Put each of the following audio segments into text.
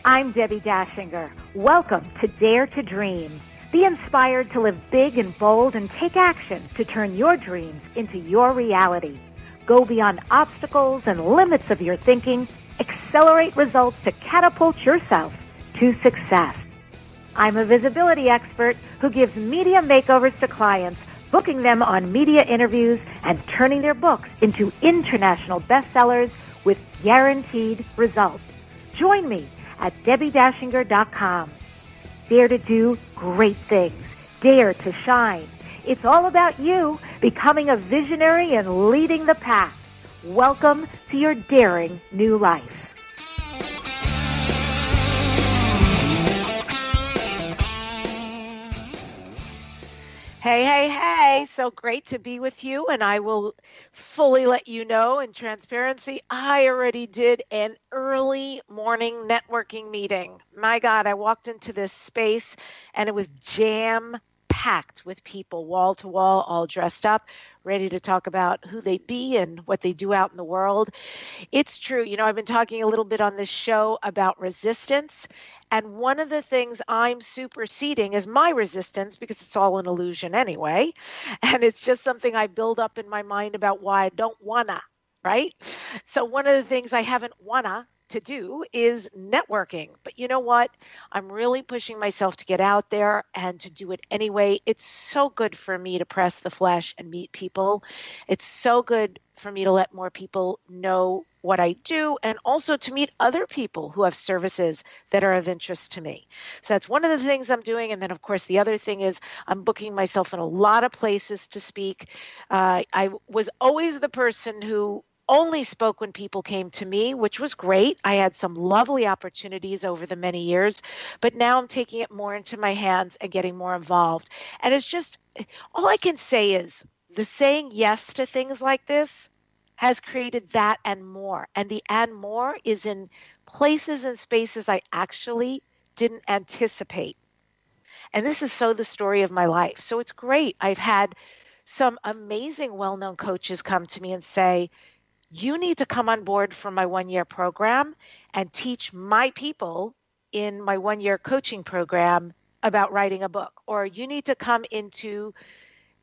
I'm Debbi Dachinger. Welcome to Dare to Dream. Be inspired to live big and bold and take action to turn your dreams into your reality. Go beyond obstacles and limits of your thinking. Accelerate results to catapult yourself to success. I'm a visibility expert who gives media makeovers to clients, booking them on media interviews and turning their books into international bestsellers with guaranteed results. Join me at DebbiDachinger.com. Dare to do great things. Dare to shine. It's all about you becoming a visionary and leading the pack. Welcome to your daring new life. Hey. So great to be with you. And I will fully let you know in transparency, I already did an early morning networking meeting. My God, I walked into this space and it was jam-packed with people, wall to wall, all dressed up, ready to talk about who they be and what they do out in the world. It's true. You know, I've been talking a little bit on this show about resistance. And one of the things I'm superseding is my resistance, because it's all an illusion anyway. And it's just something I build up in my mind about why I don't wanna, right? So one of the things I haven't wanna to do is networking. But you know what? I'm really pushing myself to get out there and to do it anyway. It's so good for me to press the flesh and meet people. It's so good for me to let more people know what I do, and also to meet other people who have services that are of interest to me. So that's one of the things I'm doing. And then, of course, the other thing is I'm booking myself in a lot of places to speak. I was always the person who only spoke when people came to me, which was great. I had some lovely opportunities over the many years, but now I'm taking it more into my hands and getting more involved. And it's just, all I can say is the saying yes to things like this has created that and more. And the and more is in places and spaces I actually didn't anticipate. And this is so the story of my life. So it's great. I've had some amazing well-known coaches come to me and say, you need to come on board for my one-year program and teach my people in my one-year coaching program about writing a book. Or you need to come into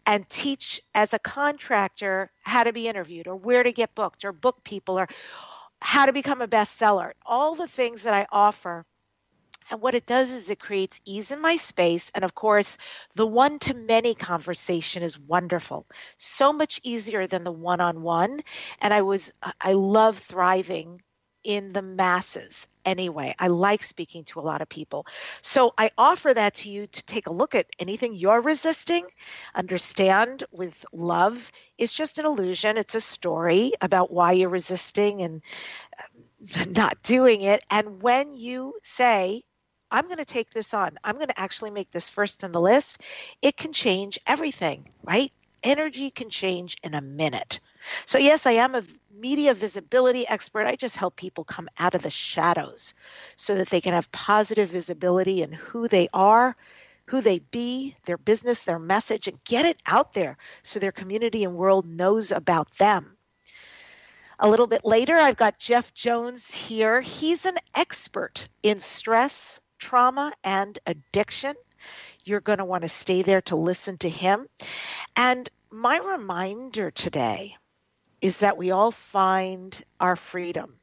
and teach as a contractor how to be interviewed or where to get booked or book people or how to become a bestseller. All the things that I offer. And what it does is it creates ease in my space. And of course, the one-to-many conversation is wonderful. So much easier than the one-on-one. And I love thriving in the masses anyway. I like speaking to a lot of people. So I offer that to you to take a look at anything you're resisting. Understand with love, it's just an illusion. It's a story about why you're resisting and not doing it. And when you say, I'm going to take this on, I'm going to actually make this first on the list, it can change everything, right? Energy can change in a minute. So yes, I am a media visibility expert. I just help people come out of the shadows so that they can have positive visibility in who they are, who they be, their business, their message, and get it out there so their community and world knows about them. A little bit later, I've got Jeff Jones here. He's an expert in stress, trauma, and addiction. You're going to want to stay there to listen to him. And my reminder today is that we all find our freedom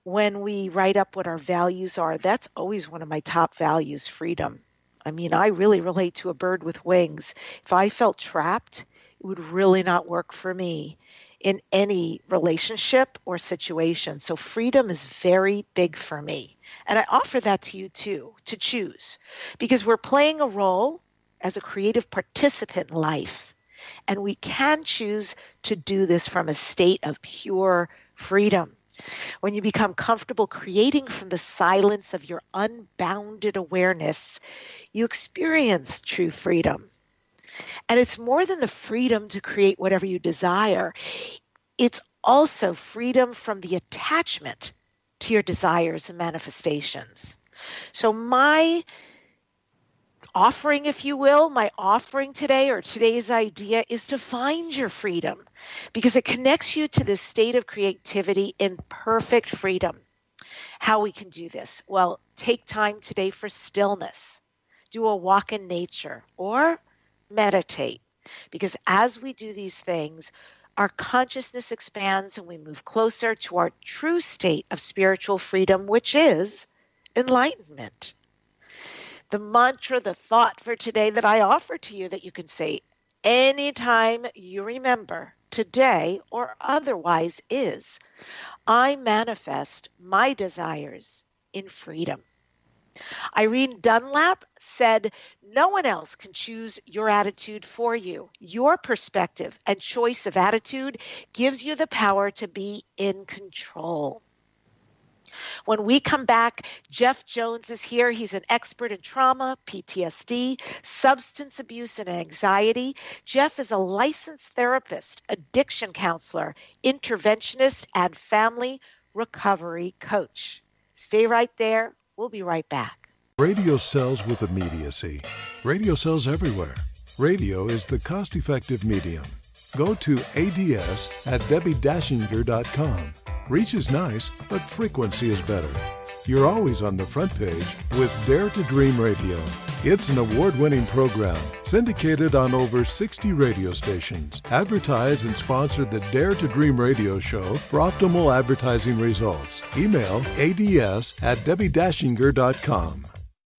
when we write up what our values are. That's always one of my top values, freedom. I mean, I really relate to a bird with wings. If I felt trapped, it would really not work for me in any relationship or situation. So freedom is very big for me. And I offer that to you too, to choose, because we're playing a role as a creative participant in life. And we can choose to do this from a state of pure freedom. When you become comfortable creating from the silence of your unbounded awareness, you experience true freedom. And it's more than the freedom to create whatever you desire. It's also freedom from the attachment to your desires and manifestations. So my offering, if you will, my offering today or today's idea is to find your freedom, because it connects you to this state of creativity in perfect freedom. How we can do this? Well, take time today for stillness. Do a walk in nature or meditate. Because as we do these things, our consciousness expands and we move closer to our true state of spiritual freedom, which is enlightenment. The mantra, the thought for today that I offer to you that you can say anytime you remember, today or otherwise, is I manifest my desires in freedom. Irene Dunlap said, no one else can choose your attitude for you. Your perspective and choice of attitude gives you the power to be in control. When we come back, Jeff Jones is here. He's an expert in trauma, PTSD, substance abuse, and anxiety. Jeff is a licensed therapist, addiction counselor, interventionist, and family recovery coach. Stay right there. We'll be right back. Radio sells with immediacy. Radio sells everywhere. Radio is the cost-effective medium. Go to ads at debbidachinger.com. Reach is nice, but frequency is better. You're always on the front page with Dare to Dream Radio. It's an award-winning program syndicated on over 60 radio stations. Advertise and sponsor the Dare to Dream radio show for optimal advertising results. Email ads at debbidachinger.com.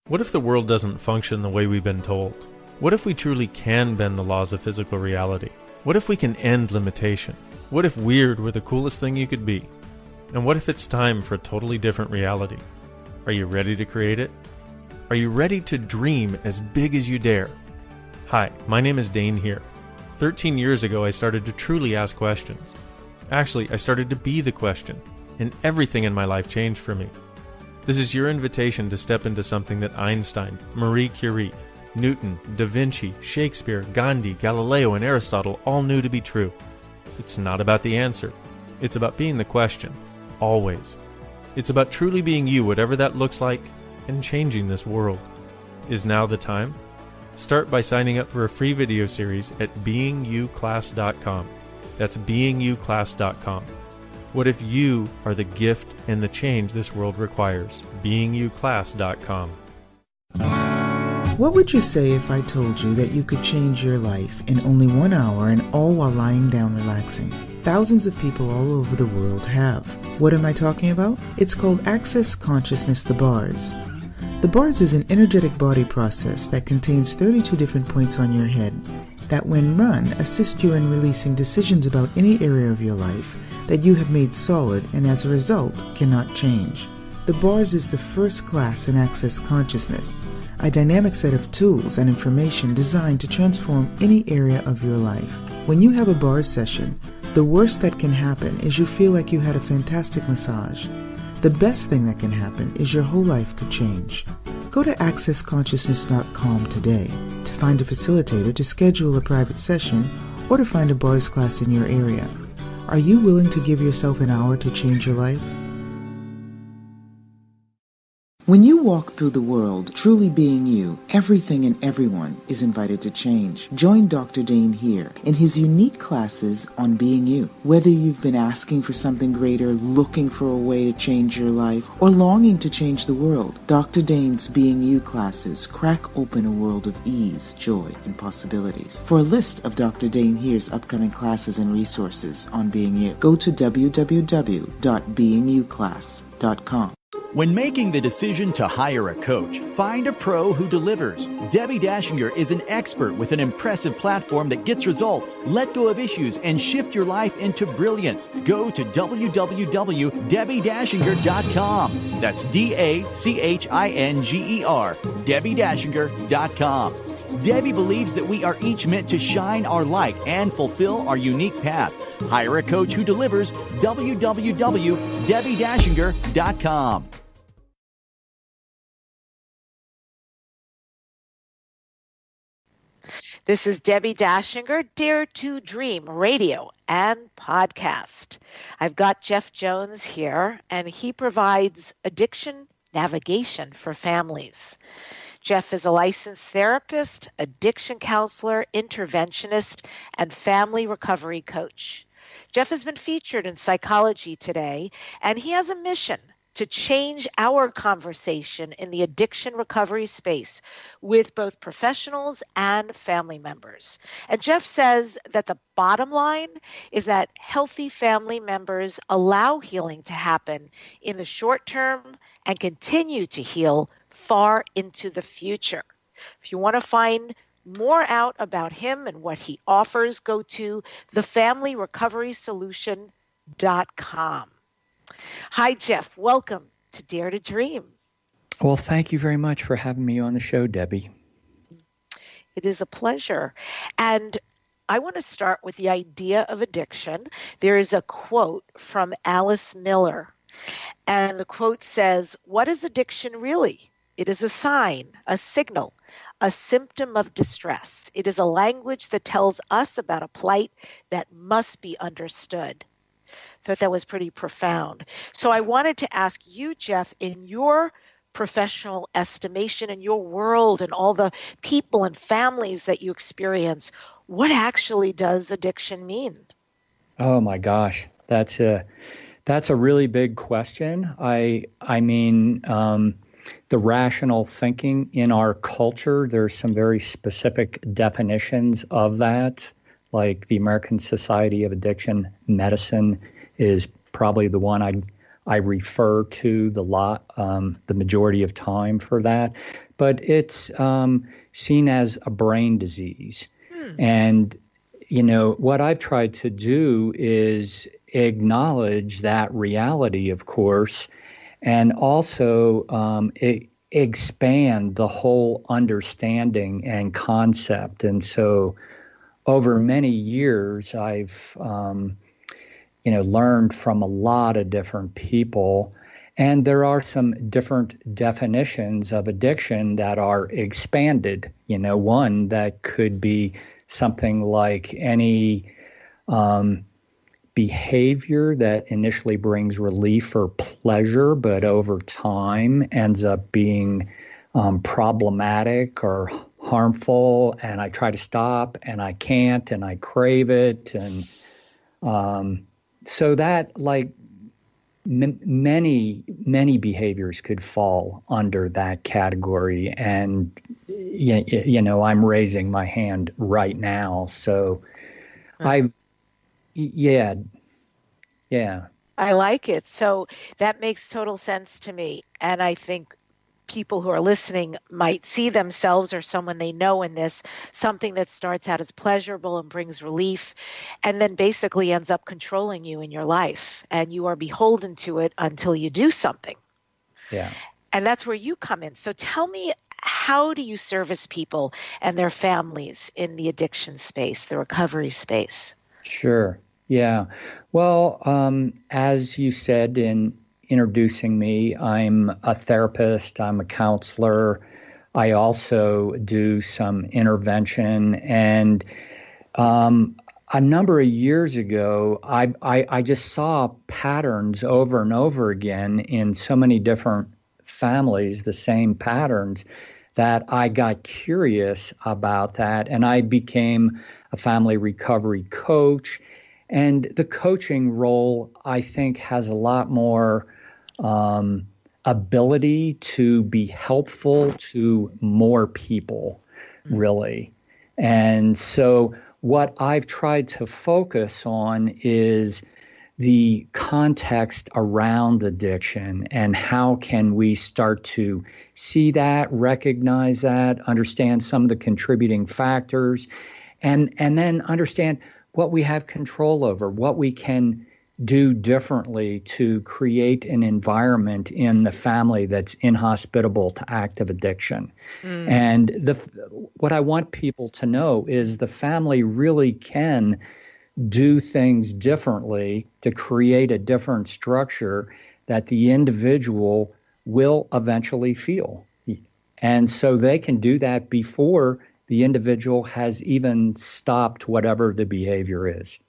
What if the world doesn't function the way we've been told? What if we truly can bend the laws of physical reality? What if we can end limitation? What if weird were the coolest thing you could be? And what if it's time for a totally different reality? Are you ready to create it? Are you ready to dream as big as you dare? Hi, my name is Dane here. 13 years ago, I started to truly ask questions. Actually, I started to be the question, and everything in my life changed for me. This is your invitation to step into something that Einstein, Marie Curie, Newton, Da Vinci, Shakespeare, Gandhi, Galileo, and Aristotle all knew to be true. It's not about the answer. It's about being the question. Always. It's about truly being you, whatever that looks like, and changing this world. Is now the time? Start by signing up for a free video series at beingyouclass.com. That's beingyouclass.com. What if you are the gift and the change this world requires? beingyouclass.com. What would you say if I told you that you could change your life in only 1 hour and all while lying down relaxing? Thousands of people all over the world have. What am I talking about? It's called Access Consciousness, the bars. The bars is an energetic body process that contains 32 different points on your head that, when run, assist you in releasing decisions about any area of your life that you have made solid and as a result cannot change. The bars is the first class in Access Consciousness, a dynamic set of tools and information designed to transform any area of your life. When you have a bars session, the worst that can happen is you feel like you had a fantastic massage. The best thing that can happen is your whole life could change. Go to accessconsciousness.com today to find a facilitator to schedule a private session or to find a bars class in your area. Are you willing to give yourself an hour to change your life? When you walk through the world truly being you, everything and everyone is invited to change. Join Dr. Dane here in his unique classes on being you. Whether you've been asking for something greater, looking for a way to change your life, or longing to change the world, Dr. Dane's Being You classes crack open a world of ease, joy, and possibilities. For a list of Dr. Dane here's upcoming classes and resources on being you, go to www.beingyouclass.com. When making the decision to hire a coach, find a pro who delivers. Debbi Dachinger is an expert with an impressive platform that gets results. Let go of issues and shift your life into brilliance. Go to www.debbidachinger.com. That's DACHINGER, debbidachinger.com. Debbie believes that we are each meant to shine our light and fulfill our unique path. Hire a coach who delivers. www.debbidachinger.com. This is Debbi Dachinger, Dare to Dream radio and podcast. I've got Jeff Jones here, and he provides addiction navigation for families. Jeff is a licensed therapist, addiction counselor, interventionist, and family recovery coach. Jeff has been featured in Psychology Today, and he has a mission to change our conversation in the addiction recovery space with both professionals and family members. And Jeff says that the bottom line is that healthy family members allow healing to happen in the short term and continue to heal far into the future. If you want to find more out about him and what he offers, go to thefamilyrecoverysolution.com. Hi, Jeff. Welcome to Dare to Dream. Well, thank you very much for having me on the show, Debbie. It is a pleasure. And I want to start with the idea of addiction. There is a quote from Alice Miller, and the quote says, "What is addiction really? It is a sign, a signal, a symptom of distress. It is a language that tells us about a plight that must be understood." I thought that was pretty profound. So I wanted to ask you, Jeff, in your professional estimation, in your world and all the people and families that you experience, what actually does addiction mean? Oh my gosh, that's a really big question. I mean, the rational thinking in our culture, there's some very specific definitions of that, like the American Society of Addiction Medicine is probably the one I refer to the majority of time for that. But it's seen as a brain disease. And, what I've tried to do is acknowledge that reality, of course, and also expand the whole understanding and concept. And so over many years, I've, learned from a lot of different people. And there are some different definitions of addiction that are expanded. One that could be something like any behavior that initially brings relief or pleasure, but over time ends up being problematic or harmful, and I try to stop and I can't and I crave it. And so that, like, many behaviors could fall under that category. And I'm raising my hand right now, so yeah. I like it. So that makes total sense to me. And I think people who are listening might see themselves or someone they know in this, something that starts out as pleasurable and brings relief, and then basically ends up controlling you in your life. And you are beholden to it until you do something. Yeah. And that's where you come in. So tell me, how do you service people and their families in the addiction space, the recovery space? Sure. Yeah. Well, as you said in introducing me, I'm a therapist, I'm a counselor. I also do some intervention. And a number of years ago, I just saw patterns over and over again in so many different families, the same patterns, that I got curious about that. And I became a family recovery coach. And the coaching role, I think, has a lot more ability to be helpful to more people, really. And so what I've tried to focus on is the context around addiction and how can we start to see that, recognize that, understand some of the contributing factors, and then understand what we have control over, what we can do differently to create an environment in the family that's inhospitable to active addiction. And what I want people to know is the family really can do things differently to create a different structure that the individual will eventually feel. And so they can do that before the individual has even stopped whatever the behavior is.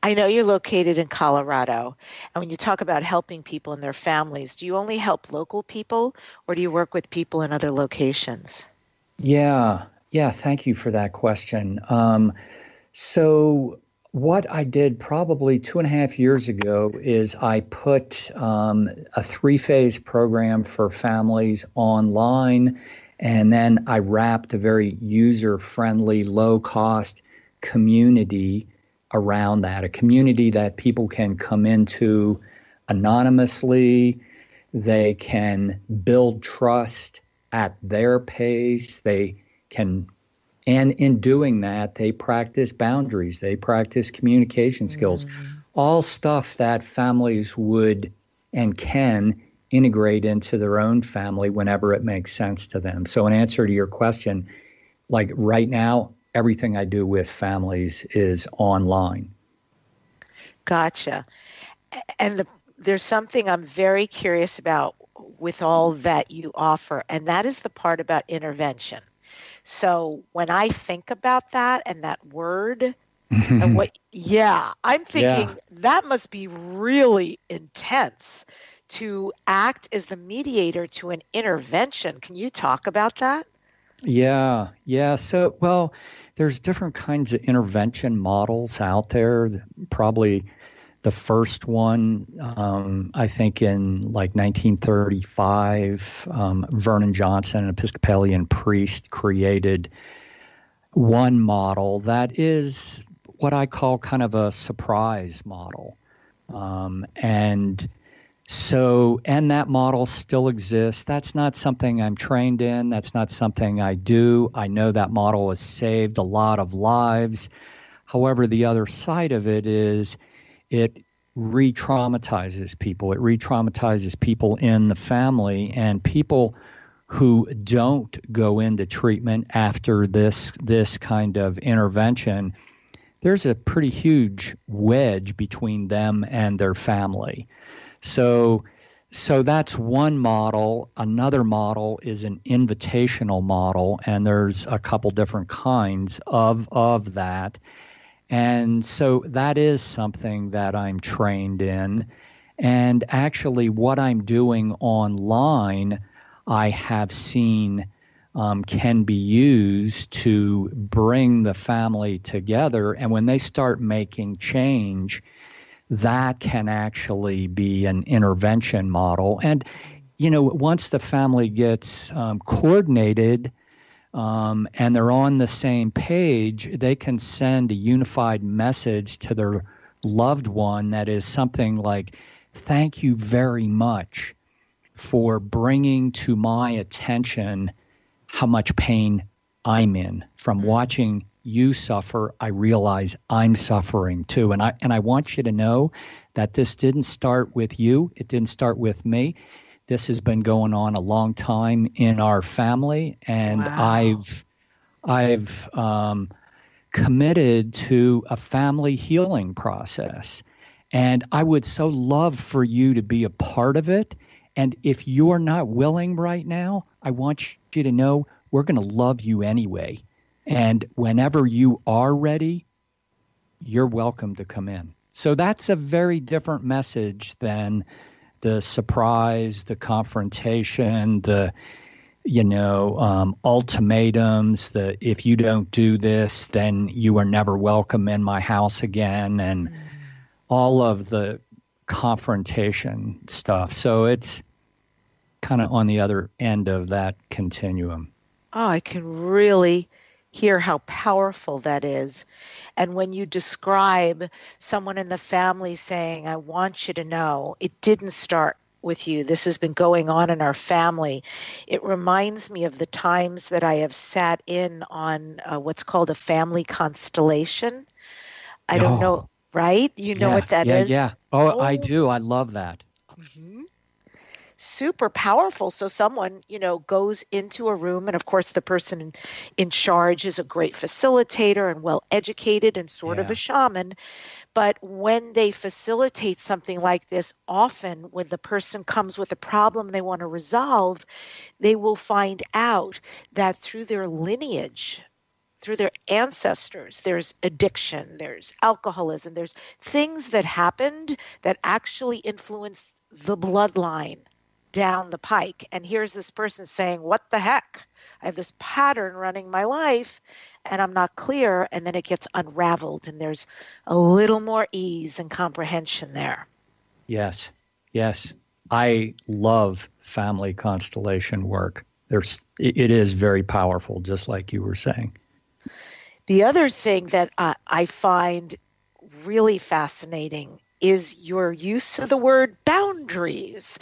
I know you're located in Colorado, and when you talk about helping people and their families, do you only help local people, or do you work with people in other locations? Yeah, thank you for that question. So what I did probably 2.5 years ago is I put a three-phase program for families online, and then I wrapped a very user-friendly, low-cost community around that, a community that people can come into anonymously. They can build trust at their pace. They can, and in doing that, they practice boundaries, they practice communication skills, all stuff that families would and can integrate into their own family whenever it makes sense to them. So, in answer to your question, like right now, everything I do with families is online. Gotcha. And there's something I'm very curious about with all that you offer, and that is the part about intervention. So when I think about that and that word, and I'm thinking Yeah. that must be really intense to act as the mediator to an intervention. Can you talk about that? Yeah, yeah. So, well, there's different kinds of intervention models out there. Probably the first one, I think in like 1935, Vernon Johnson, an Episcopalian priest, created one model that is what I call kind of a surprise model. And that model still exists. That's not something I'm trained in. That's not something I do. I know that model has saved a lot of lives. However, the other side of it is it re-traumatizes people. It re-traumatizes people in the family, and people who don't go into treatment after this kind of intervention, there's a pretty huge wedge between them and their family. So that's one model. Another model is an invitational model, and there's a couple different kinds of that. And so that is something that I'm trained in. And actually, what I'm doing online, I have seen can be used to bring the family together. And when they start making change, that can actually be an intervention model. And, once the family gets coordinated, and they're on the same page, they can send a unified message to their loved one that is something like, "Thank you very much for bringing to my attention how much pain I'm in. From watching you suffer, I realize I'm suffering too. And I want you to know that this didn't start with you. It didn't start with me. This has been going on a long time in our family, and Wow. I've committed to a family healing process. And I would so love for you to be a part of it. And if you're not willing right now, I want you to know we're going to love you anyway. And whenever you are ready, you're welcome to come in." So that's a very different message than the surprise, the confrontation, the ultimatums, the "if you don't do this, then you are never welcome in my house again," and all of the confrontation stuff. So it's kind of on the other end of that continuum. Oh, I can really hear how powerful that is. And when you describe someone in the family saying, "I want you to know it didn't start with you. This has been going on in our family," it reminds me of the times that I have sat in on what's called a family constellation. I don't know, Oh, right? You know what that yeah, is? yeah. Oh, I Oh, do. I love that. mhm. Super powerful. So someone, goes into a room, and of course, the person in charge is a great facilitator and well educated and sort of a Yeah. shaman. But when they facilitate something like this, often when the person comes with a problem they want to resolve, they will find out that through their lineage, through their ancestors, there's addiction, there's alcoholism, there's things that happened that actually influence the bloodline down the pike. And here's this person saying, "What the heck? I have this pattern running my life and I'm not clear, and then it gets unraveled and there's a little more ease and comprehension there. Yes. Yes. I love family constellation work. It is very powerful, just like you were saying. The other thing that I find really fascinating is your use of the word boundaries.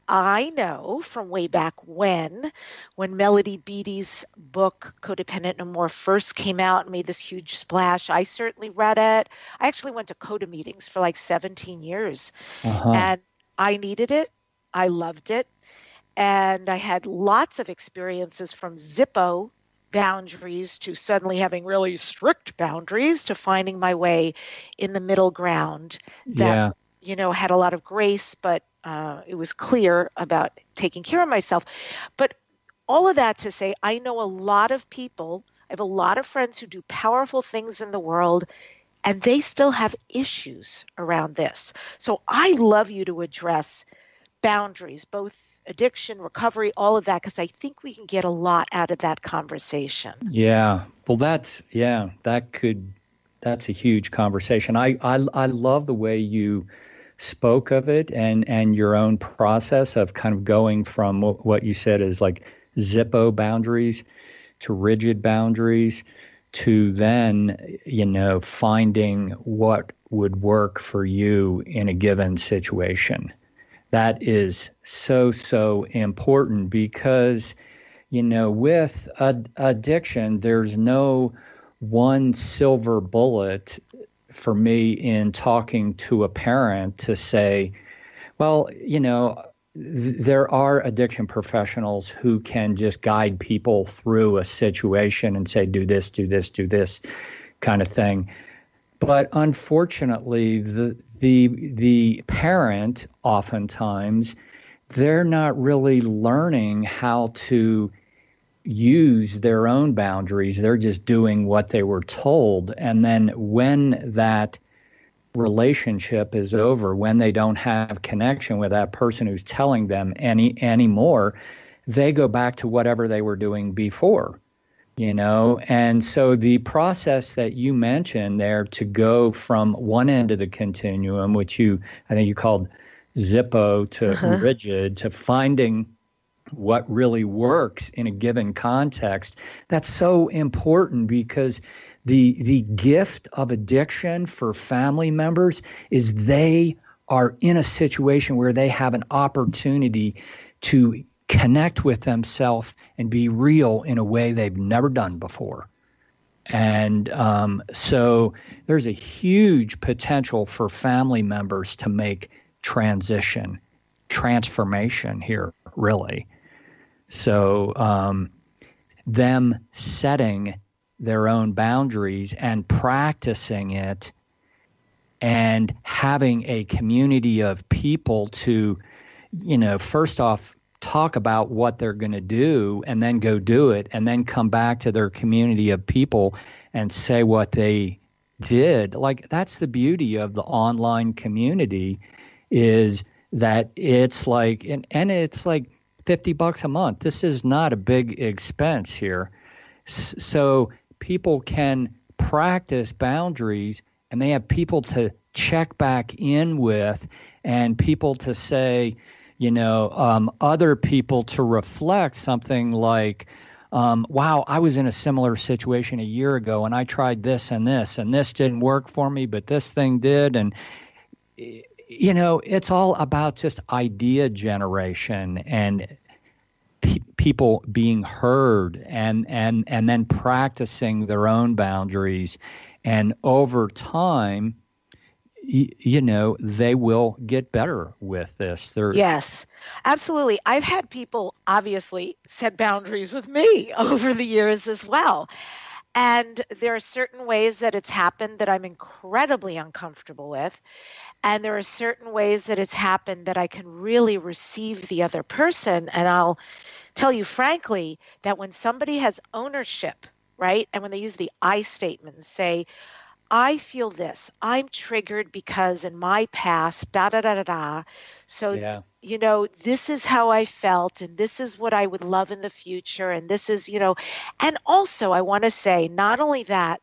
I know from way back when Melody Beattie's book, Codependent No More, first came out and made this huge splash, I certainly read it. I actually went to CODA meetings for like 17 years. And I needed it. I loved it. And I had lots of experiences from Zippo boundaries to suddenly having really strict boundaries to finding my way in the middle ground that, had a lot of grace, but it was clear about taking care of myself. But all of that to say, I know a lot of people, I have a lot of friends who do powerful things in the world, and they still have issues around this. So I love you to address boundaries, both addiction, recovery, all of that, because I think we can get a lot out of that conversation. Yeah. Well, that's a huge conversation. I love the way you spoke of it and your own process of kind of going from what you said is like Zippo boundaries to rigid boundaries to then, finding what would work for you in a given situation. That is so important because, with addiction, there's no one silver bullet for me in talking to a parent to say, well, there are addiction professionals who can just guide people through a situation and say, do this kind of thing. But unfortunately, the parent, oftentimes, they're not really learning how to use their own boundaries. They're just doing what they were told. And then when that relationship is over, when they don't have connection with that person who's telling them anymore, they go back to whatever they were doing before. And so the process that you mentioned there to go from one end of the continuum, which I think you called Zippo, to rigid, to finding what really works in a given context, that's so important because the gift of addiction for family members is they are in a situation where they have an opportunity to connect with themselves and be real in a way they've never done before. And so there's a huge potential for family members to make transformation here, really. So them setting their own boundaries and practicing it and having a community of people to, first off, talk about what they're going to do and then go do it and then come back to their community of people and say what they did. Like, that's the beauty of the online community, is that it's like, and it's like $50 a month. This is not a big expense here. So people can practice boundaries and they have people to check back in with and people to say, other people to reflect something like, wow, I was in a similar situation a year ago and I tried this and this didn't work for me, but this thing did. And, it's all about just idea generation and people being heard and then practicing their own boundaries. And over time, they will get better with this. Yes, absolutely. I've had people obviously set boundaries with me over the years as well. And there are certain ways that it's happened that I'm incredibly uncomfortable with. And there are certain ways that it's happened that I can really receive the other person. And I'll tell you frankly that when somebody has ownership, right? And when they use the I statement and say, I feel this. I'm triggered because in my past, da da da da da. So, Yeah. This is how I felt, and this is what I would love in the future. And this is, and also I want to say not only that,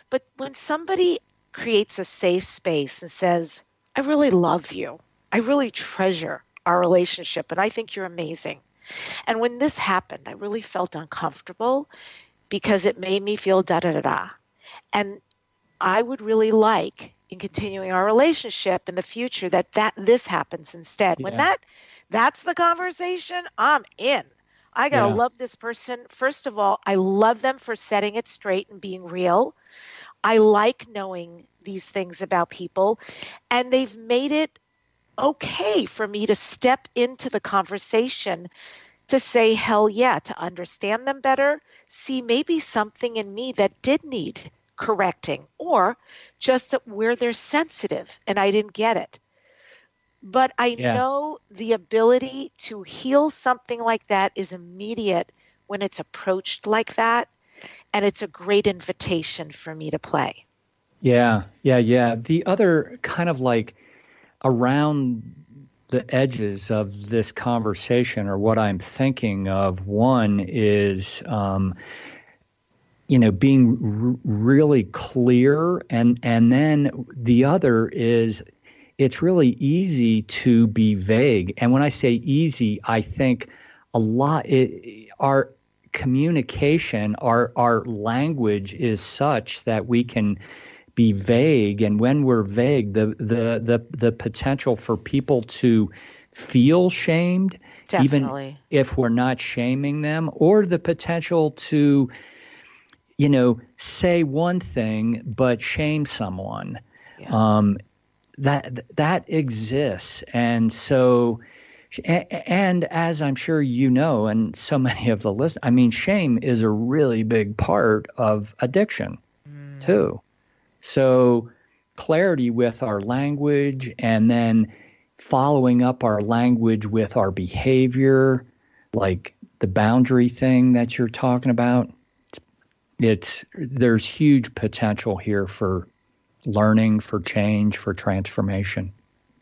but when somebody creates a safe space and says, I really love you, I really treasure our relationship, and I think you're amazing. And when this happened, I really felt uncomfortable because it made me feel da da da da. And I would really like in continuing our relationship in the future that this happens instead. When that's the conversation, I'm in. I got to love this person. First of all, I love them for setting it straight and being real. I like knowing these things about people, and they've made it okay for me to step into the conversation to say, hell yeah, to understand them better, see maybe something in me that did need correcting, or just that where they're sensitive and I didn't get it. But I know the ability to heal something like that is immediate when it's approached like that. And it's a great invitation for me to play. Yeah. The other kind of like around the edges of this conversation, or what I'm thinking of, one is, being really clear. And then the other is, it's really easy to be vague. And when I say easy, I think a lot, our communication, our language is such that we can be vague. And when we're vague, the potential for people to feel shamed, Definitely. even if we're not shaming them, or the potential to, say one thing but shame someone, that exists. And so, and as I'm sure you know, and so many of the listeners, shame is a really big part of addiction too. So clarity with our language, and then following up our language with our behavior, like the boundary thing that you're talking about. There's huge potential here for learning, for change, for transformation.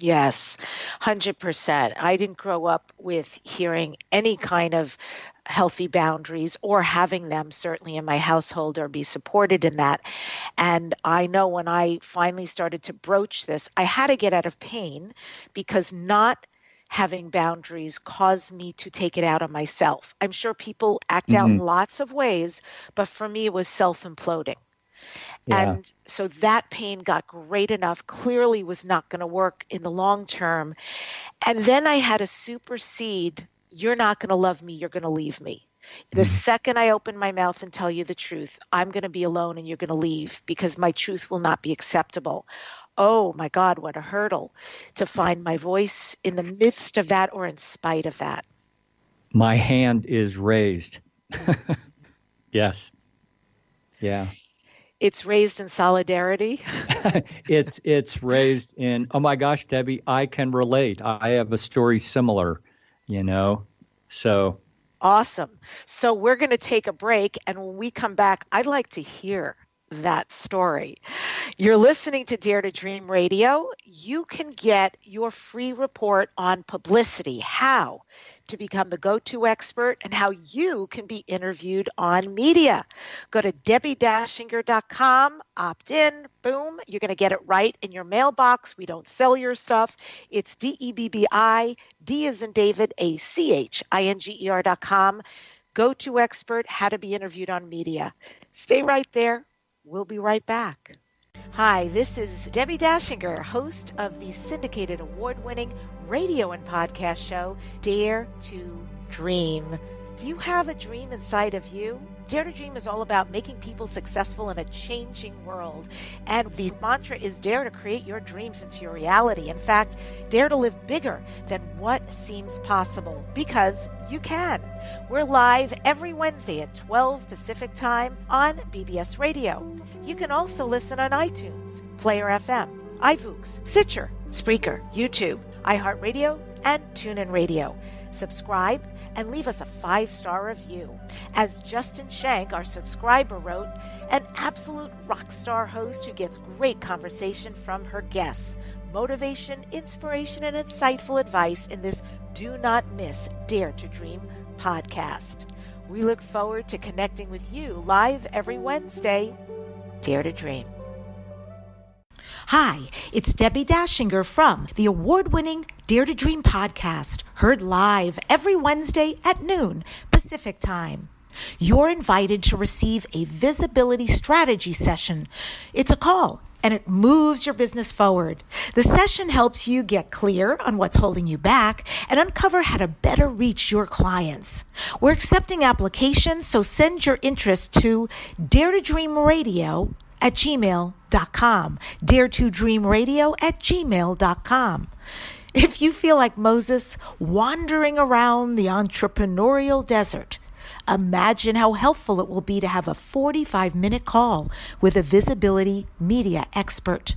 Yes, 100%. I didn't grow up with hearing any kind of healthy boundaries or having them certainly in my household or be supported in that. And I know when I finally started to broach this, I had to get out of pain because not having boundaries caused me to take it out on myself. I'm sure people act out in lots of ways, but for me, it was self-imploding. Yeah. And so that pain got great enough, clearly was not going to work in the long term. And then I had to supersede, you're not going to love me, you're going to leave me. The second I open my mouth and tell you the truth, I'm going to be alone and you're going to leave because my truth will not be acceptable. Oh my God, what a hurdle to find my voice in the midst of that or in spite of that. My hand is raised. Yes. Yeah. It's raised in solidarity. It's raised in, oh my gosh, Debbie, I can relate. I have a story similar, so. Awesome. So we're going to take a break, and when we come back, I'd like to hear that story. You're listening to Dare to Dream Radio. You can get your free report on publicity, how to become the go-to expert, and how you can be interviewed on media. Go to DebbiDachinger.com, opt in, boom, you're going to get it right in your mailbox. We don't sell your stuff. It's DEBBI, D as in David, ACHINGER.com. Go-to expert, how to be interviewed on media. Stay right there. We'll be right back. Hi, this is Debbi Dachinger, host of the syndicated award-winning radio and podcast show, Dare to Dream. Do you have a dream inside of you? Dare to Dream is all about making people successful in a changing world. And the mantra is dare to create your dreams into your reality. In fact, dare to live bigger than what seems possible, because you can. We're live every Wednesday at 12 Pacific Time on BBS Radio. You can also listen on iTunes, Player FM, iVoox, Stitcher, Spreaker, YouTube, iHeartRadio, and TuneIn Radio. Subscribe and leave us a 5-star review. As Justin Shank, our subscriber, wrote, an absolute rock star host who gets great conversation from her guests, motivation, inspiration, and insightful advice in this Do Not Miss Dare to Dream podcast. We look forward to connecting with you live every Wednesday. Dare to Dream. Hi, it's Debbi Dachinger from the award-winning Dare to Dream podcast, heard live every Wednesday at noon Pacific Time. You're invited to receive a visibility strategy session. It's a call, and it moves your business forward. The session helps you get clear on what's holding you back and uncover how to better reach your clients. We're accepting applications, so send your interest to daretodreamradio@gmail.com. daretodreamradio@gmail.com. If you feel like Moses wandering around the entrepreneurial desert, imagine how helpful it will be to have a 45-minute call with a visibility media expert.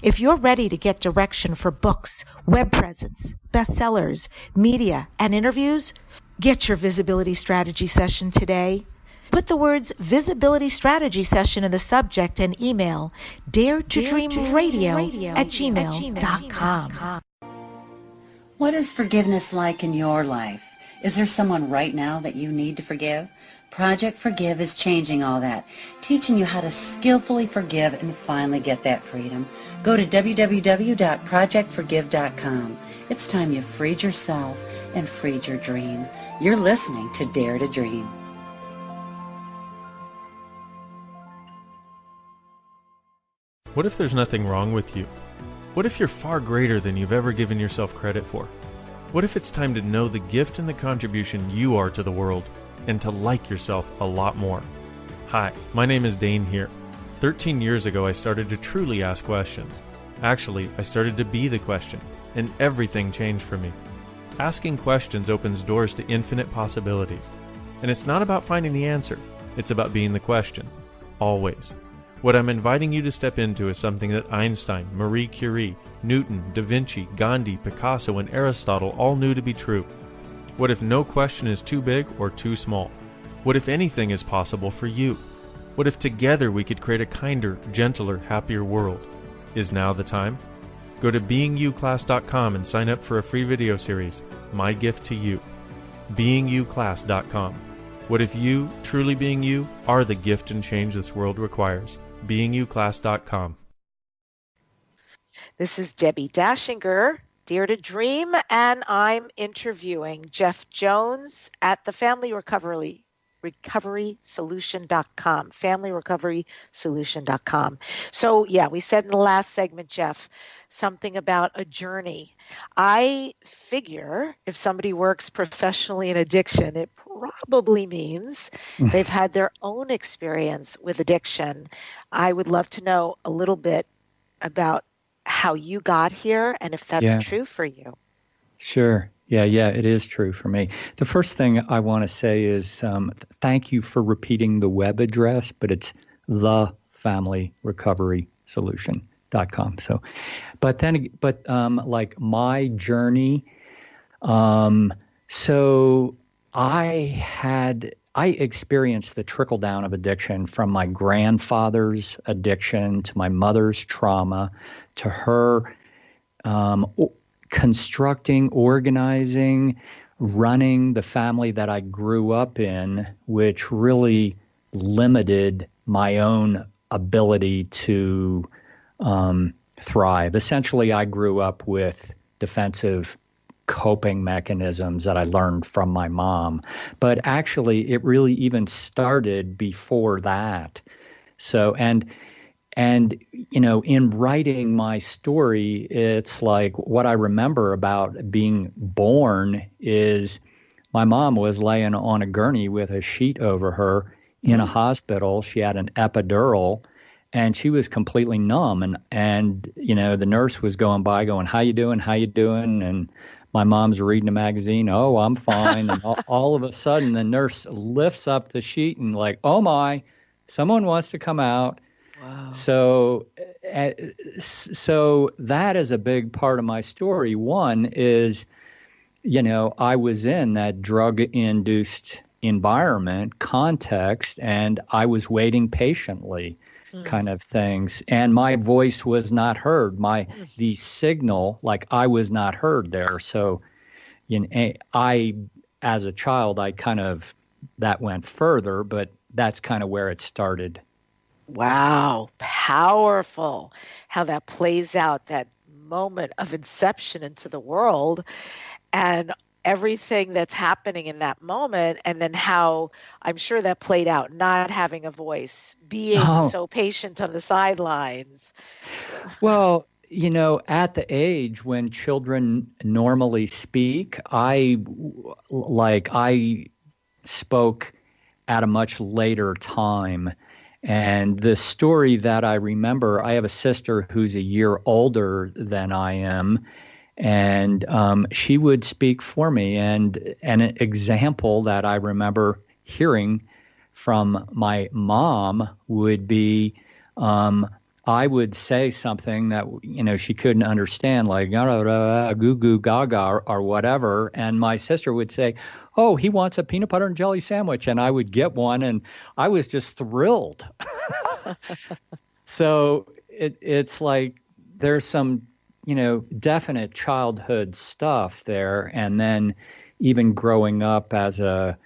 If you're ready to get direction for books, web presence, bestsellers, media, and interviews, get your visibility strategy session today. Put the words visibility strategy session in the subject and email daretodreamradio@gmail.com. What is forgiveness like in your life? Is there someone right now that you need to forgive? Project Forgive is changing all that, teaching you how to skillfully forgive and finally get that freedom. Go to www.projectforgive.com. It's time you freed yourself and freed your dream. You're listening to Dare to Dream. What if there's nothing wrong with you? What if you're far greater than you've ever given yourself credit for? What if it's time to know the gift and the contribution you are to the world and to like yourself a lot more? Hi, my name is Dane here. 13 years ago, I started to truly ask questions. Actually, I started to be the question, and everything changed for me. Asking questions opens doors to infinite possibilities. And it's not about finding the answer, it's about being the question. Always. What I'm inviting you to step into is something that Einstein, Marie Curie, Newton, Da Vinci, Gandhi, Picasso, and Aristotle all knew to be true. What if no question is too big or too small? What if anything is possible for you? What if together we could create a kinder, gentler, happier world? Is now the time? Go to beingyouclass.com and sign up for a free video series, My Gift to You. beingyouclass.com. What if you, truly being you, are the gift and change this world requires? beingyouclass.com. This is Debbi Dachinger, Dare to Dream, and I'm interviewing Jeff Jones at the FamilyRecoverySolution.com, FamilyRecoverySolution.com. So yeah, we said in the last segment, Jeff, something about a journey. I figure if somebody works professionally in addiction, it probably means they've had their own experience with addiction. I would love to know a little bit about how you got here and if that's true for you. Sure. Yeah, it is true for me. The first thing I want to say is thank you for repeating the web address, but it's thefamilyrecoverysolution.com. So, but like my journey, so I experienced the trickle down of addiction from my grandfather's addiction to my mother's trauma to her constructing, organizing, running the family that I grew up in, which really limited my own ability to thrive. Essentially, I grew up with defensive coping mechanisms that I learned from my mom. But actually, it really even started before that. So, and in writing my story, it's like what I remember about being born is my mom was laying on a gurney with a sheet over her in a hospital. She had an epidural, and she was completely numb. And the nurse was going by going, how you doing? How you doing? And my mom's reading a magazine. Oh, I'm fine. And all of a sudden, the nurse lifts up the sheet and like, oh my, someone wants to come out. Wow. So that is a big part of my story. One is I was in that drug-induced environment context, and I was waiting patiently, kind of things. And my voice was not heard. The signal, like I was not heard there. So, as a child, that went further, but that's kind of where it started. Wow, powerful how that plays out, that moment of inception into the world and everything that's happening in that moment, and then how I'm sure that played out, not having a voice, being so patient on the sidelines. Well, at the age when children normally speak, I spoke at a much later time. And the story that I remember, I have a sister who's a year older than I am, and she would speak for me. And an example that I remember hearing from my mom would be, I would say something that, she couldn't understand, like goo goo gaga or whatever. And my sister would say, "Oh, he wants a peanut butter and jelly sandwich." And I would get one, and I was just thrilled. So it's like there's some, definite childhood stuff there. And then even growing up as a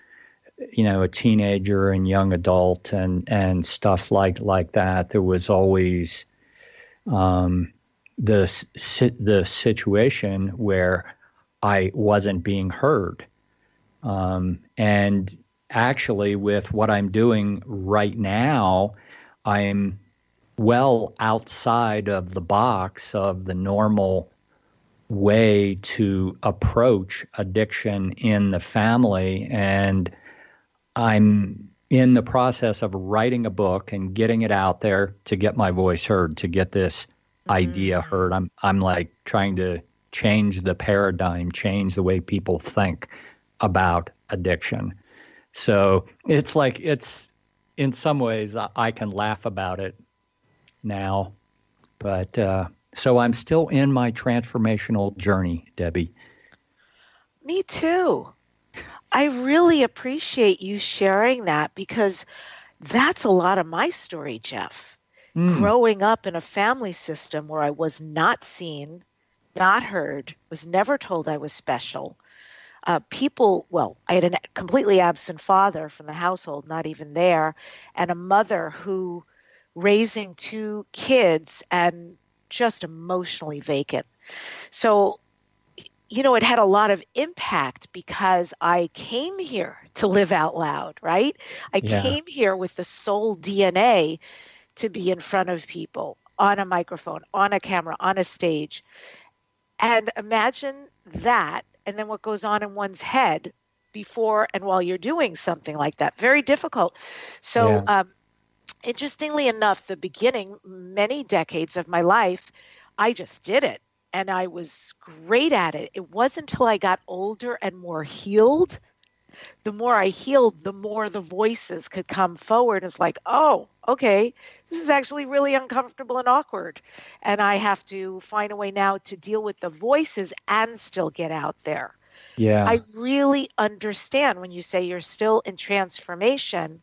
teenager and young adult and stuff like that, there was always the situation where I wasn't being heard. And actually, with what I'm doing right now, I'm well outside of the box of the normal way to approach addiction in the family. And I'm in the process of writing a book and getting it out there to get my voice heard, to get this idea heard. I'm like trying to change the paradigm, change the way people think about addiction. So it's like, in some ways I can laugh about it now, but so I'm still in my transformational journey, Debbie. Me too. I really appreciate you sharing that, because that's a lot of my story, Jeff. Growing up in a family system where I was not seen, not heard, was never told I was special. I had a completely absent father from the household, not even there, and a mother who raising two kids and just emotionally vacant. So, it had a lot of impact because I came here to live out loud, right? I came here with the soul DNA to be in front of people, on a microphone, on a camera, on a stage. And imagine that, and then what goes on in one's head before and while you're doing something like that. Very difficult. So, interestingly enough, the beginning, many decades of my life, I just did it. And I was great at it. It wasn't until I got older and more healed. The more I healed, the more the voices could come forward. It's like, oh, okay, this is actually really uncomfortable and awkward. And I have to find a way now to deal with the voices and still get out there. Yeah. I really understand when you say you're still in transformation,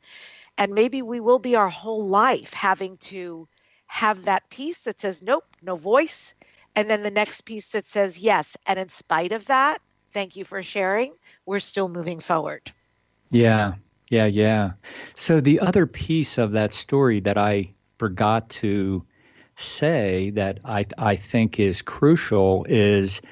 and maybe we will be our whole life having to have that piece that says, nope, no voice. And then the next piece that says yes. And in spite of that, thank you for sharing, we're still moving forward. Yeah. So the other piece of that story that I forgot to say that I think is crucial is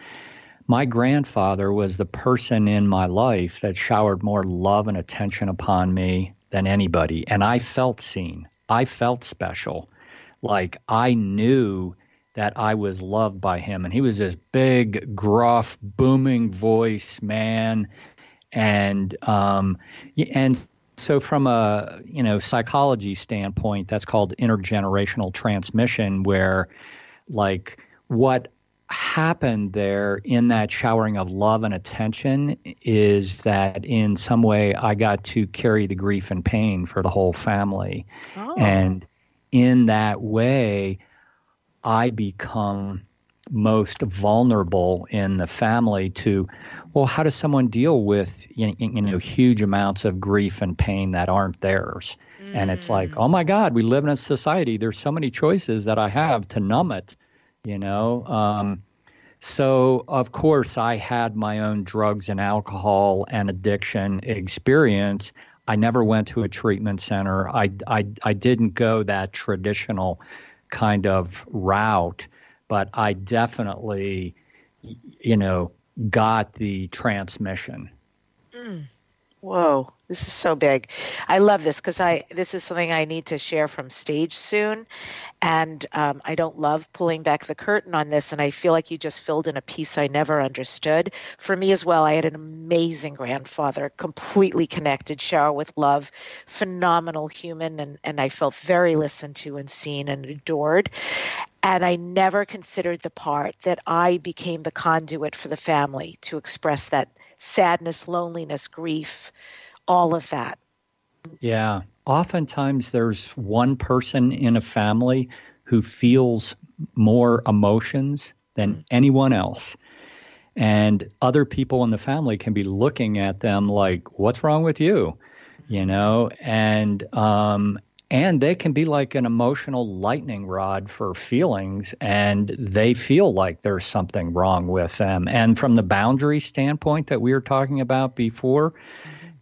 my grandfather was the person in my life that showered more love and attention upon me than anybody. And I felt seen. I felt special. Like I knew that I was loved by him. And he was this big, gruff, booming voice man. And so from a psychology standpoint, that's called intergenerational transmission, where like what happened there in that showering of love and attention is that in some way I got to carry the grief and pain for the whole family. And in that way, I become most vulnerable in the family to, well, how does someone deal with huge amounts of grief and pain that aren't theirs? And it's like, oh my God, we live in a society. There's so many choices that I have to numb it, you know. So of course I had my own drugs and alcohol and addiction experience. I never went to a treatment center. I didn't go that traditional kind of route, but I definitely, got the transmission. Whoa, this is so big. I love this because this is something I need to share from stage soon. And I don't love pulling back the curtain on this. And I feel like you just filled in a piece I never understood. For me as well, I had an amazing grandfather, completely connected, shower with love, phenomenal human. And I felt very listened to and seen and adored. And I never considered the part that I became the conduit for the family to express that sadness, loneliness, grief, all of that. Yeah. Oftentimes there's one person in a family who feels more emotions than anyone else. And other people in the family can be looking at them like, what's wrong with you? And they can be like an emotional lightning rod for feelings, and they feel like there's something wrong with them. And from the boundary standpoint that we were talking about before,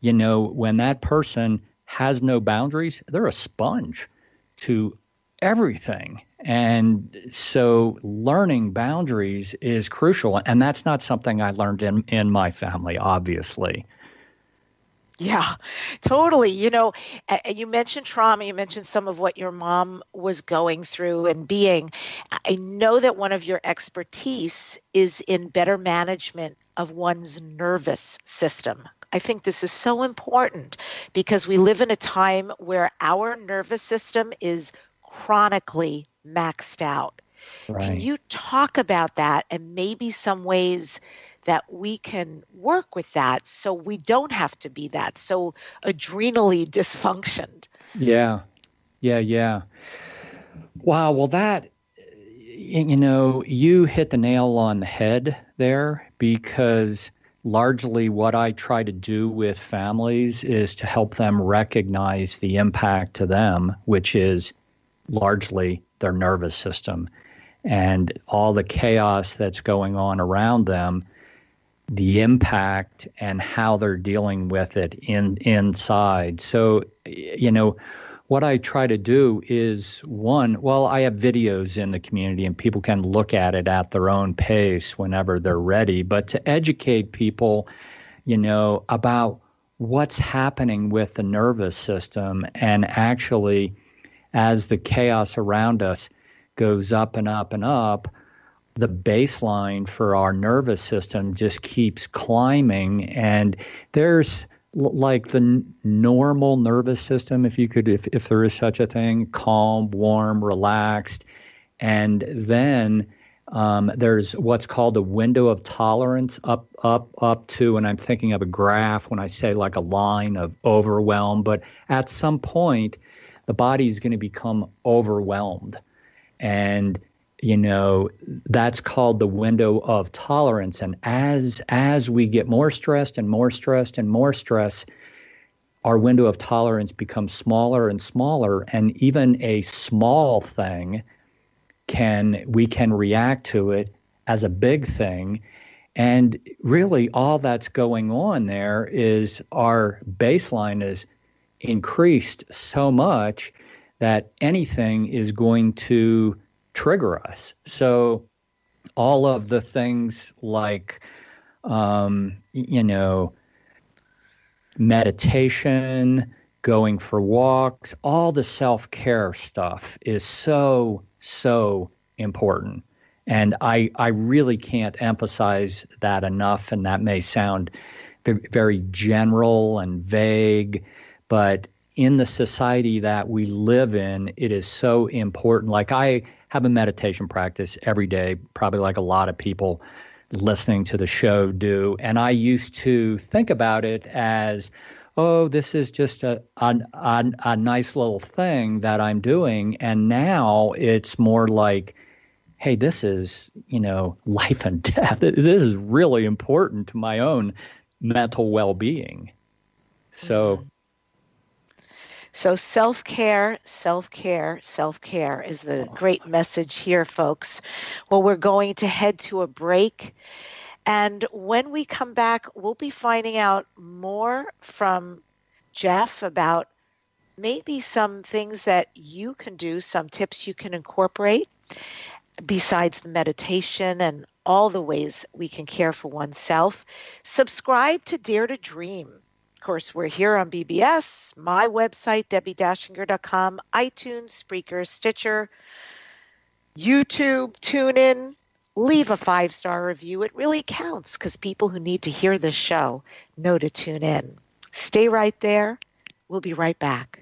when that person has no boundaries, they're a sponge to everything. And so learning boundaries is crucial. And that's not something I learned in my family, obviously. Yeah, totally. You mentioned trauma. You mentioned some of what your mom was going through and being. I know that one of your expertise is in better management of one's nervous system. I think this is so important because we live in a time where our nervous system is chronically maxed out. Right. Can you talk about that and maybe some ways that we can work with that so we don't have to be that so adrenally dysfunctioned? Yeah. Wow. Well, that, you hit the nail on the head there, because largely what I try to do with families is to help them recognize the impact to them, which is largely their nervous system and all the chaos that's going on around them, the impact and how they're dealing with it inside. So, what I try to do is I have videos in the community and people can look at it at their own pace whenever they're ready, but to educate people, about what's happening with the nervous system. And actually, as the chaos around us goes up and up and up, the baseline for our nervous system just keeps climbing. And there's like the normal nervous system, if there is such a thing, calm, warm, relaxed. And then there's what's called a window of tolerance up to, and I'm thinking of a graph when I say like a line of overwhelm, but at some point the body is going to become overwhelmed. And that's called the window of tolerance. And as we get more stressed and more stressed and more stress, our window of tolerance becomes smaller and smaller. And even a small thing we can react to it as a big thing. And really all that's going on there is our baseline is increased so much that anything is going to trigger us. So all of the things like, meditation, going for walks, all the self-care stuff is so, so important. And I really can't emphasize that enough. And that may sound very general and vague, but in the society that we live in, it is so important. Like I have a meditation practice every day, probably like a lot of people listening to the show do. And I used to think about it as, oh, this is just a nice little thing that I'm doing. And now it's more like, hey, this is, life and death. This is really important to my own mental well-being. So, So self-care, self-care, self-care is the great message here, folks. Well, we're going to head to a break. And when we come back, we'll be finding out more from Jeff about maybe some things that you can do, some tips you can incorporate besides the meditation and all the ways we can care for oneself. Subscribe to Dare to Dream. Of course, we're here on BBS, my website, DebbiDachinger.com, iTunes, Spreaker, Stitcher, YouTube, TuneIn. Leave a 5-star review. It really counts because people who need to hear this show know to tune in. Stay right there. We'll be right back.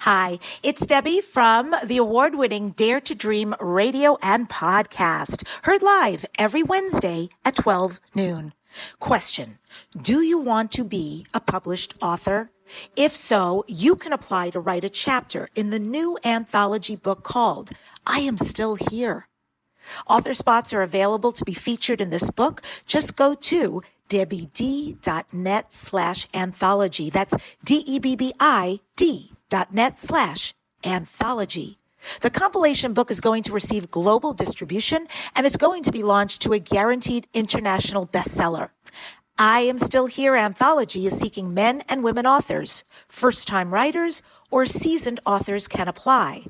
Hi, it's Debbie from the award-winning Dare to Dream radio and podcast, heard live every Wednesday at 12 noon. Question: do you want to be a published author? If so, you can apply to write a chapter in the new anthology book called I Am Still Here. Author spots are available to be featured in this book. Just go to debbid.net/anthology. That's DEBBID.net/anthology. The compilation book is going to receive global distribution, and it's going to be launched to a guaranteed international bestseller. I Am Still Here anthology is seeking men and women authors. First-time writers or seasoned authors can apply.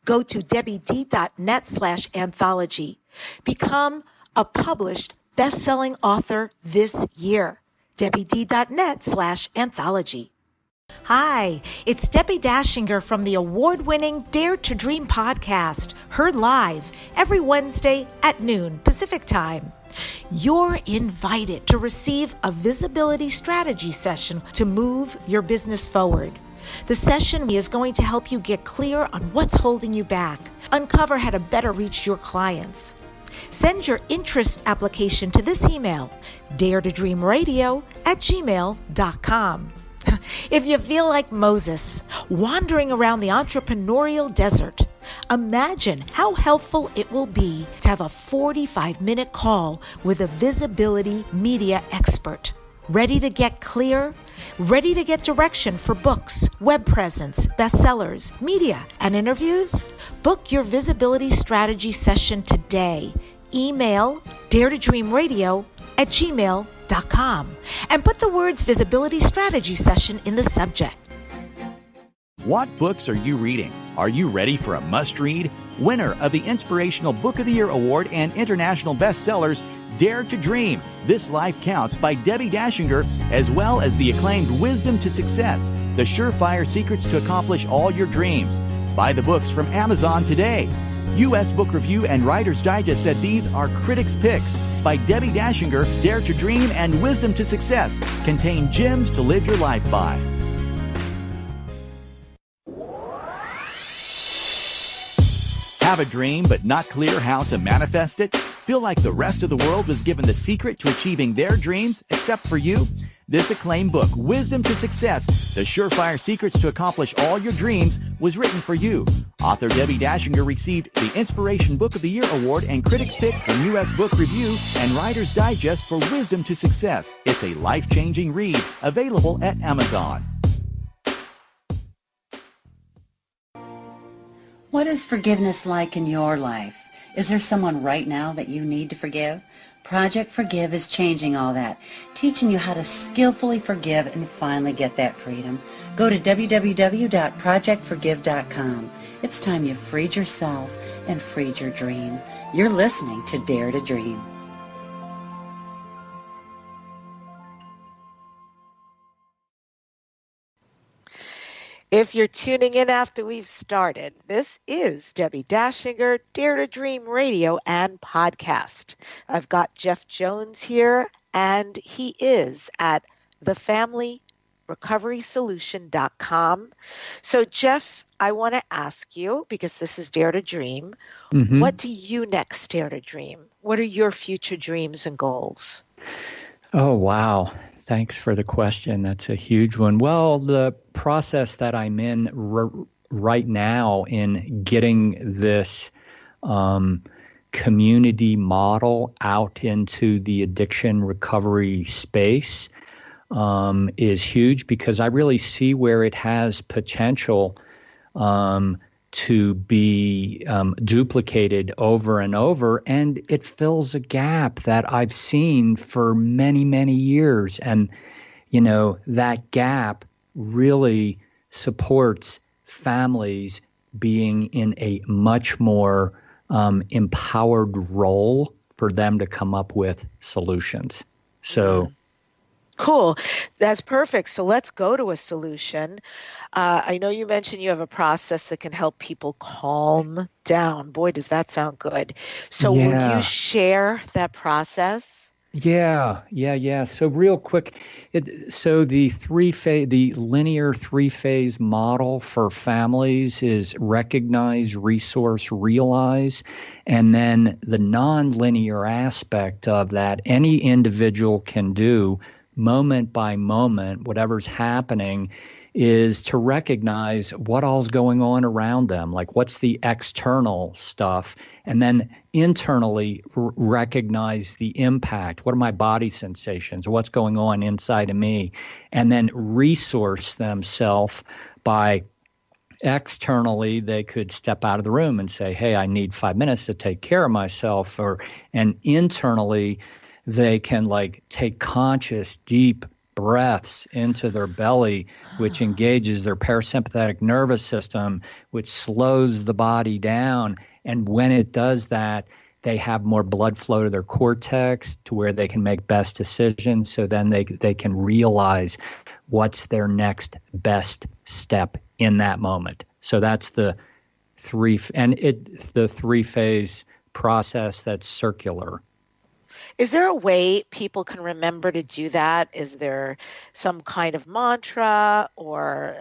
Go to debbid.net/anthology. Become a published best-selling author this year. debbid.net/anthology. Hi, it's Debbi Dachinger from the award-winning Dare to Dream podcast, heard live every Wednesday at noon Pacific Time. You're invited to receive a visibility strategy session to move your business forward. The session is going to help you get clear on what's holding you back, uncover how to better reach your clients. Send your interest application to this email, daretodreamradio@gmail.com. If you feel like Moses, wandering around the entrepreneurial desert, imagine how helpful it will be to have a 45-minute call with a visibility media expert. Ready to get clear? Ready to get direction for books, web presence, bestsellers, media, and interviews? Book your visibility strategy session today. Email daretodreamradio@gmail.com and put the words visibility strategy session in the subject. What books are you reading? Are you ready for a must-read? Winner of the Inspirational Book of the Year Award and international bestsellers, Dare to Dream, This Life Counts by Debbi Dachinger, as well as the acclaimed Wisdom to Success, The Surefire Secrets to Accomplish All Your Dreams. Buy the books from Amazon today. U.S. Book Review and Writer's Digest said these are critics' picks. By Debbi Dachinger, Dare to Dream and Wisdom to Success contain gems to live your life by. Have a dream but not clear how to manifest it? Feel like the rest of the world was given the secret to achieving their dreams except for you? This acclaimed book, Wisdom to Success, The Surefire Secrets to Accomplish All Your Dreams, was written for you. Author Debbi Dachinger received the Inspiration Book of the Year Award and Critics' Pick from U.S. Book Review and Writer's Digest for Wisdom to Success. It's a life-changing read, available at Amazon. What is forgiveness like in your life? Is there someone right now that you need to forgive? Project Forgive is changing all that, teaching you how to skillfully forgive and finally get that freedom. Go to www.projectforgive.com. It's time you freed yourself and freed your dream. You're listening to Dare to Dream. If you're tuning in after we've started, this is Debbi Dachinger, Dare to Dream Radio and Podcast. I've got Jeff Jones here, and he is at thefamilyrecoverysolution.com. So, Jeff, I want to ask you, because this is Dare to Dream, what do you next dare to dream? What are your future dreams and goals? Oh, wow. Thanks for the question. That's a huge one. Well, the process that I'm in right now in getting this community model out into the addiction recovery space is huge, because I really see where it has potential to be duplicated over and over, and it fills a gap that I've seen for many, many years. And, that gap really supports families being in a much more empowered role for them to come up with solutions. So. Cool. That's perfect. So let's go to a solution. I know you mentioned you have a process that can help people calm down. Boy, does that sound good. So will you share that process? Yeah. So real quick, the linear 3-phase model for families is recognize, resource, realize. And then the non-linear aspect of that, any individual can do moment by moment, whatever's happening, is to recognize what all's going on around them, like what's the external stuff, and then internally recognize the impact. What are my body sensations? What's going on inside of me? And then resource themselves by externally, they could step out of the room and say, hey, I need 5 minutes to take care of myself. And internally, they can take conscious, deep breaths into their belly, which engages their parasympathetic nervous system, which slows the body down. And when it does that, they have more blood flow to their cortex to where they can make best decisions. So then they can realize what's their next best step in that moment. So that's the 3-phase process that's circular. Is there a way people can remember to do that? Is there some kind of mantra or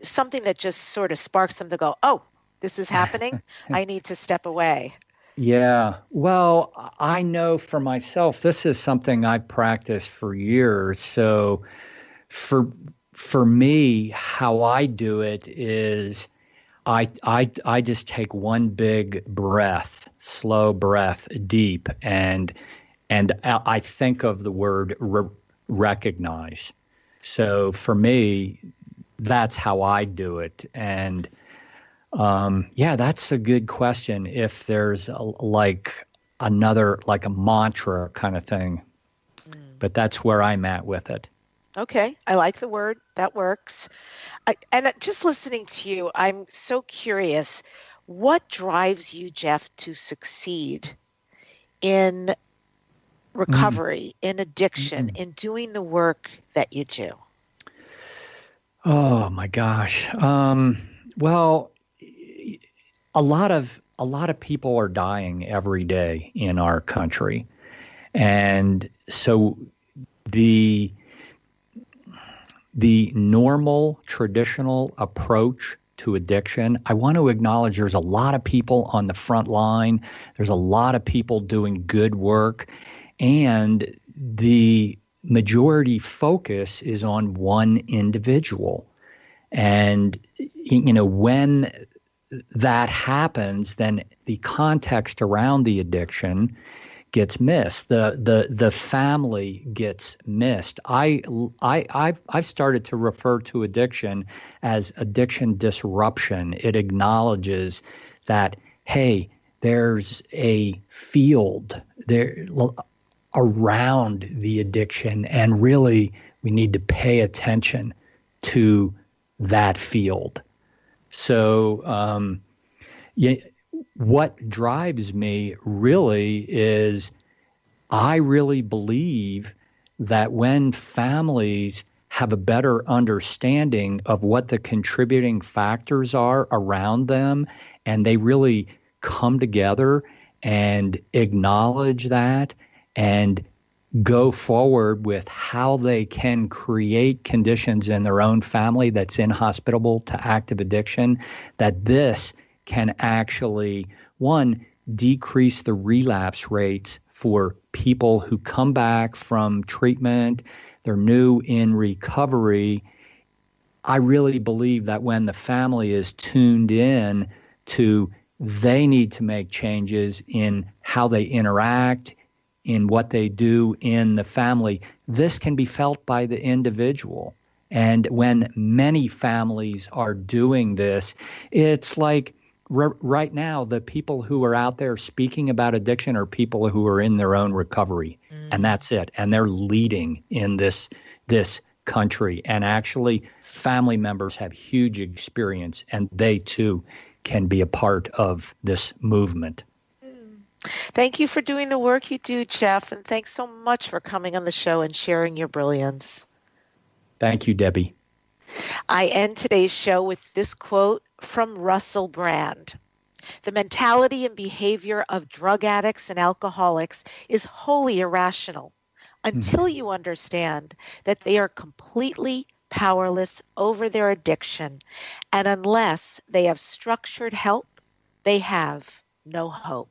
something that just sort of sparks them to go, oh, this is happening. I need to step away? Yeah. Well, I know for myself, this is something I've practiced for years. So for me, how I do it is I just take one big breath, slow breath, deep, and I think of the word recognize. So for me, that's how I do it. And that's a good question. If there's another, like a mantra kind of thing, but that's where I'm at with it. Okay. I like the word. That works. And just listening to you, I'm so curious. What drives you, Jeff, to succeed in recovery, in addiction, in doing the work that you do? Oh my gosh. Well, a lot of people are dying every day in our country. And so the normal, traditional approach to addiction, I want to acknowledge there's a lot of people on the front line. There's a lot of people doing good work. And the majority focus is on one individual. And, when that happens, then the context around the addiction gets missed. The family gets missed. I've started to refer to addiction as addiction disruption. It acknowledges that, hey, there's a field there around the addiction, and really we need to pay attention to that field. So what drives me really is I really believe that when families have a better understanding of what the contributing factors are around them, and they really come together and acknowledge that and go forward with how they can create conditions in their own family that's inhospitable to active addiction, that this can actually, one, decrease the relapse rates for people who come back from treatment, they're new in recovery. I really believe that when the family is tuned in to they need to make changes in how they interact, in what they do in the family. This can be felt by the individual. And when many families are doing this, it's like right now, the people who are out there speaking about addiction are people who are in their own recovery, and that's it. And they're leading in this country. And actually, family members have huge experience, and they too can be a part of this movement. Thank you for doing the work you do, Jeff, and thanks so much for coming on the show and sharing your brilliance. Thank you, Debbie. I end today's show with this quote from Russell Brand. The mentality and behavior of drug addicts and alcoholics is wholly irrational until you understand that they are completely powerless over their addiction, and unless they have structured help, they have no hope.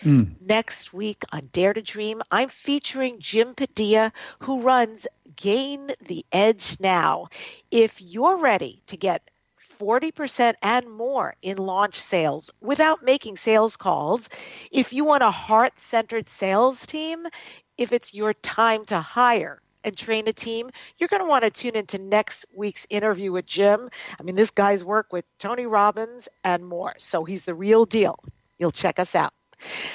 Next week on Dare to Dream, I'm featuring Jim Padilla, who runs Gain the Edge Now. If you're ready to get 40% and more in launch sales without making sales calls, if you want a heart-centered sales team, if it's your time to hire and train a team, you're going to want to tune into next week's interview with Jim. I mean, this guy's worked with Tony Robbins and more, so he's the real deal. You'll check us out.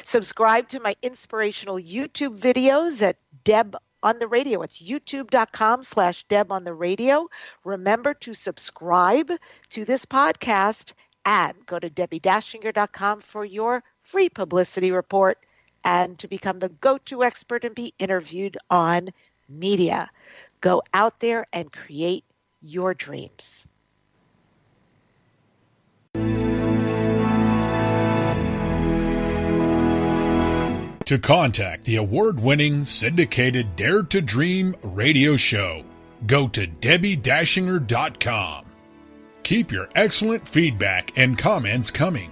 Subscribe to my inspirational YouTube videos at Deb on the Radio. It's youtube.com/Deb on the Radio. Remember to subscribe to this podcast and go to DebbiDachinger.com for your free publicity report and to become the go-to expert and be interviewed on media. Go out there and create your dreams. To contact the award-winning syndicated Dare to Dream radio show, go to DebbiDachinger.com. Keep your excellent feedback and comments coming.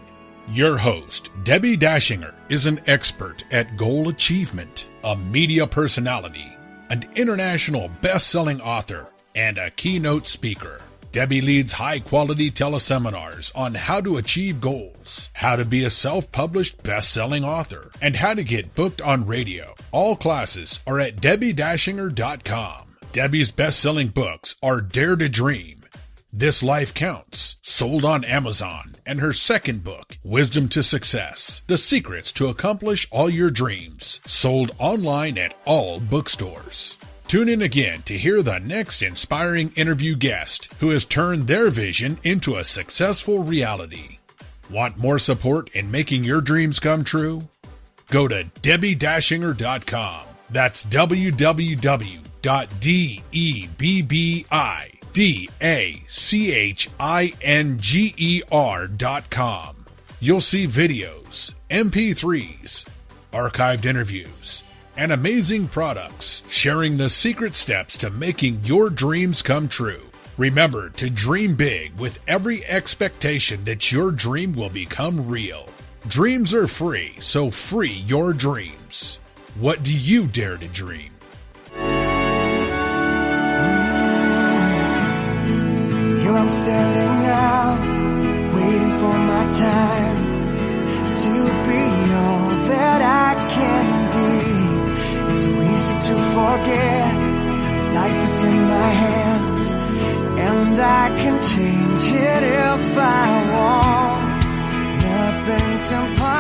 Your host, Debbi Dachinger, is an expert at goal achievement, a media personality, an international best-selling author, and a keynote speaker. Debbie leads high-quality teleseminars on how to achieve goals, how to be a self-published best-selling author, and how to get booked on radio. All classes are at DebbiDachinger.com. Debbie's best-selling books are Dare to Dream, This Life Counts, sold on Amazon, and her second book, Wisdom to Success, The Secrets to Accomplish All Your Dreams, sold online at all bookstores. Tune in again to hear the next inspiring interview guest who has turned their vision into a successful reality. Want more support in making your dreams come true? Go to DebbiDachinger.com. That's www.DebbiDachinger.com. You'll see videos, MP3s, archived interviews, and amazing products sharing the secret steps to making your dreams come true. Remember to dream big with every expectation that your dream will become real. Dreams are free, so free your dreams. What do you dare to dream? Here I'm standing now, waiting for my time to be all that I can be. It's so easy to forget, life is in my hands, and I can change it if I want. Nothing's impossible.